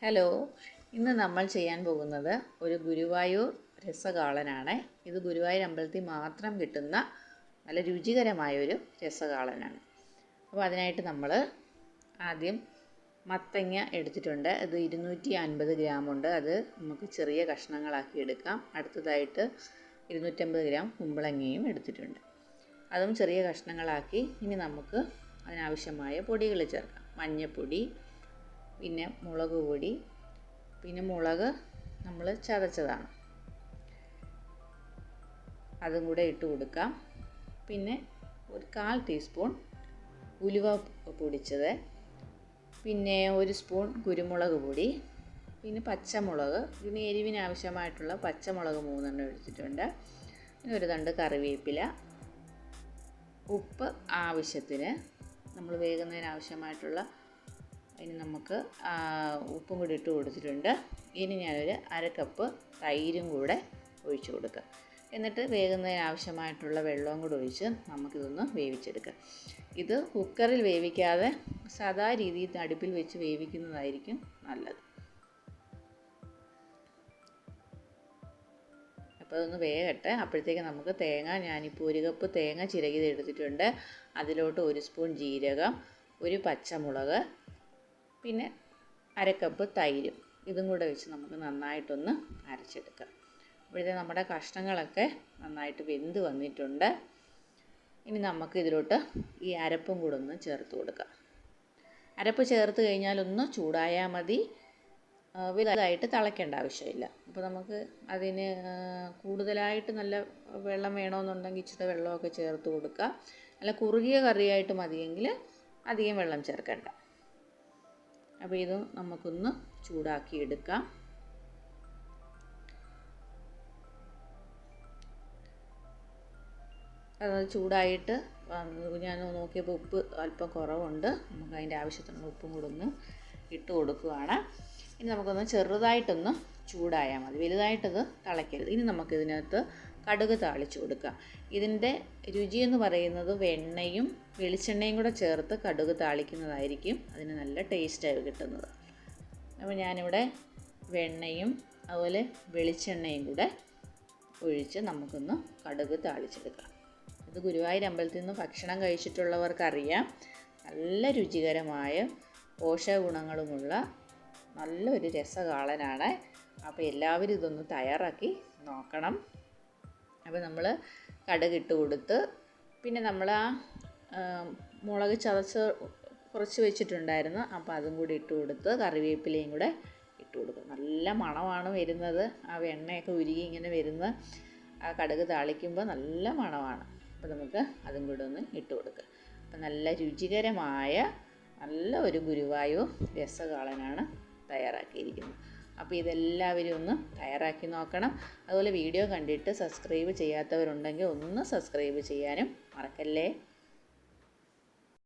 Hello, ഇന്ന് നമ്മൾ ചെയ്യാൻ പോകുന്നത് ഒരു ഗുരുവായൂർ രസകാളനാണ്. ഇത് ഗുരുവായൂർ അമ്പലത്തിൽ മാത്രം കിട്ടുന്ന നല്ല രുചികരമായൊരു രസകാളനാണ്. അപ്പോൾ അതിനായിട്ട് നമ്മൾ ആദ്യം മത്തങ്ങ എടുത്തിട്ടുണ്ട്. അത് 250 ഗ്രാമുണ്ട്. അത് നമുക്ക് ചെറിയ കഷ്ണങ്ങളാക്കി എടുക്കാം. അടുത്തതായിട്ട് 250 ഗ്രാം കുമ്പളങ്ങയും എടുത്തിട്ടുണ്ട്. അതും ചെറിയ കഷ്ണങ്ങളാക്കി ഇനി നമുക്ക് അതിനാവശ്യമായ പൊടികൾ ചേർക്കാം. മഞ്ഞൾപ്പൊടി, പിന്നെ മുളക് പൊടി, പിന്നെ മുളക് നമ്മൾ ചതച്ചതാണ്, അതും കൂടെ ഇട്ട് കൊടുക്കാം. പിന്നെ ഒരു 1/4 ടീസ്പൂൺ ഉലുവ പൊടിച്ചത്, പിന്നെ 1 സ്പൂൺ കുരുമുളക് പൊടി, പിന്നെ പച്ചമുളക്, പിന്നെ എരിവിന് ആവശ്യമായിട്ടുള്ള പച്ചമുളക് 3 എടുത്തിട്ടുണ്ട്. പിന്നെ ഒരു തണ്ട് കറിവേപ്പില, ഉപ്പ് ആവശ്യത്തിന്, നമ്മൾ വേകുന്നതിന് ആവശ്യമായിട്ടുള്ള അതിന് നമുക്ക് ഉപ്പും കൂടി ഇട്ട് കൊടുത്തിട്ടുണ്ട്. ഇനി ഞാനൊരു 1/2 കപ്പ് തൈരും കൂടെ ഒഴിച്ച് കൊടുക്കാം. എന്നിട്ട് വേകുന്നതിന് ആവശ്യമായിട്ടുള്ള വെള്ളവും കൂടെ ഒഴിച്ച് നമുക്കിതൊന്ന് വേവിച്ചെടുക്കാം. ഇത് കുക്കറിൽ വേവിക്കാതെ സാധാ രീതിയിൽ അടുപ്പിൽ വെച്ച് വേവിക്കുന്നതായിരിക്കും നല്ലത്. അപ്പോൾ അതൊന്ന് വേകട്ടെ. അപ്പോഴത്തേക്ക് നമുക്ക് തേങ്ങ, ഞാനിപ്പോൾ 1 കപ്പ് തേങ്ങ ചിരകിയത് എടുത്തിട്ടുണ്ട്. അതിലോട്ട് 1 സ്പൂൺ ജീരകം, ഒരു പച്ചമുളക്, പിന്നെ 1/2 കപ്പ് തൈരും, ഇതും കൂടെ വെച്ച് നമുക്ക് നന്നായിട്ടൊന്ന് അരച്ചെടുക്കാം. അപ്പോഴത്തെ നമ്മുടെ കഷ്ണങ്ങളൊക്കെ നന്നായിട്ട് വെന്ത് വന്നിട്ടുണ്ട്. ഇനി നമുക്ക് ഇതിലോട്ട് ഈ അരപ്പും കൂടെ ഒന്ന് ചേർത്ത് കൊടുക്കാം. അരപ്പ് ചേർത്ത് കഴിഞ്ഞാലൊന്ന് ചൂടായാൽ മതി, വലുതായിട്ട് തിളയ്ക്കേണ്ട ആവശ്യമില്ല. അപ്പോൾ നമുക്ക് അതിന് കൂടുതലായിട്ട് നല്ല വെള്ളം വേണമെന്നുണ്ടെങ്കിൽ ഇച്ചിരി വെള്ളമൊക്കെ ചേർത്ത് കൊടുക്കുക. നല്ല കുറുകിയ കറിയായിട്ട് മതിയെങ്കിൽ അധികം വെള്ളം ചേർക്കണ്ട. അപ്പോൾ ഇത് നമുക്കൊന്ന് ചൂടാക്കി എടുക്കാം. അത് ചൂടായിട്ട് ഞാൻ നോക്കിയപ്പോൾ ഉപ്പ് അല്പം കുറവുണ്ട്. നമുക്ക് അതിൻ്റെ ആവശ്യത്തിനുള്ള ഉപ്പും കൂടെ ഒന്ന് ഇട്ട് കൊടുക്കുകയാണ്. ഇനി നമുക്കൊന്ന് ചെറുതായിട്ടൊന്ന് ചൂടായാൽ മതി, വലുതായിട്ടത് തിളയ്ക്കരുത്. ഇനി നമുക്കിതിനകത്ത് കടുക് താളിച്ച് കൊടുക്കാം. ഇതിൻ്റെ രുചിയെന്ന് പറയുന്നത് വെണ്ണയും വെളിച്ചെണ്ണയും കൂടെ ചേർത്ത് കടുക് താളിക്കുന്നതായിരിക്കും അതിന് നല്ല ടേസ്റ്റായി കിട്ടുന്നത്. അപ്പോൾ ഞാനിവിടെ വെണ്ണയും അതുപോലെ വെളിച്ചെണ്ണയും കൂടെ ഒഴിച്ച് നമുക്കൊന്ന് കടുക് താളിച്ചെടുക്കാം. ഇത് ഗുരുവായൂർ അമ്പലത്തിൽ നിന്ന് ഭക്ഷണം കഴിച്ചിട്ടുള്ളവർക്കറിയാം, നല്ല രുചികരമായ പോഷക ഗുണങ്ങളുമുള്ള നല്ലൊരു രസകാളനാണ്. അപ്പോൾ എല്ലാവരും ഇതൊന്ന് തയ്യാറാക്കി നോക്കണം. അപ്പോൾ നമ്മൾ കടുകിട്ട് കൊടുത്ത്, പിന്നെ നമ്മൾ മുളക് ചതച്ച് കുറച്ച് വെച്ചിട്ടുണ്ടായിരുന്നു, അപ്പോൾ അതും കൂടി ഇട്ട് കൊടുത്ത് കറിവേപ്പിലയും കൂടെ ഇട്ട് കൊടുക്കും. നല്ല മണമാണ് വരുന്നത്. ആ വെണ്ണയൊക്കെ ഉരുകി ഇങ്ങനെ വരുന്ന ആ കടുക് താളിക്കുമ്പോൾ നല്ല മണമാണ്. അപ്പോൾ നമുക്ക് അതും കൂടെ ഒന്ന് ഇട്ട് കൊടുക്കുക. അപ്പോൾ നല്ല രുചികരമായ നല്ല ഒരു ഗുരുവായൂർ രസകാളനാണ് തയ്യാറാക്കിയിരിക്കുന്നത്. അപ്പോൾ ഇതെല്ലാവരും ഒന്ന് തയ്യാറാക്കി നോക്കണം. അതുപോലെ വീഡിയോ കണ്ടിട്ട് സബ്സ്ക്രൈബ് ചെയ്യാത്തവരുണ്ടെങ്കിൽ ഒന്ന് സബ്സ്ക്രൈബ് ചെയ്യാനും മറക്കല്ലേ.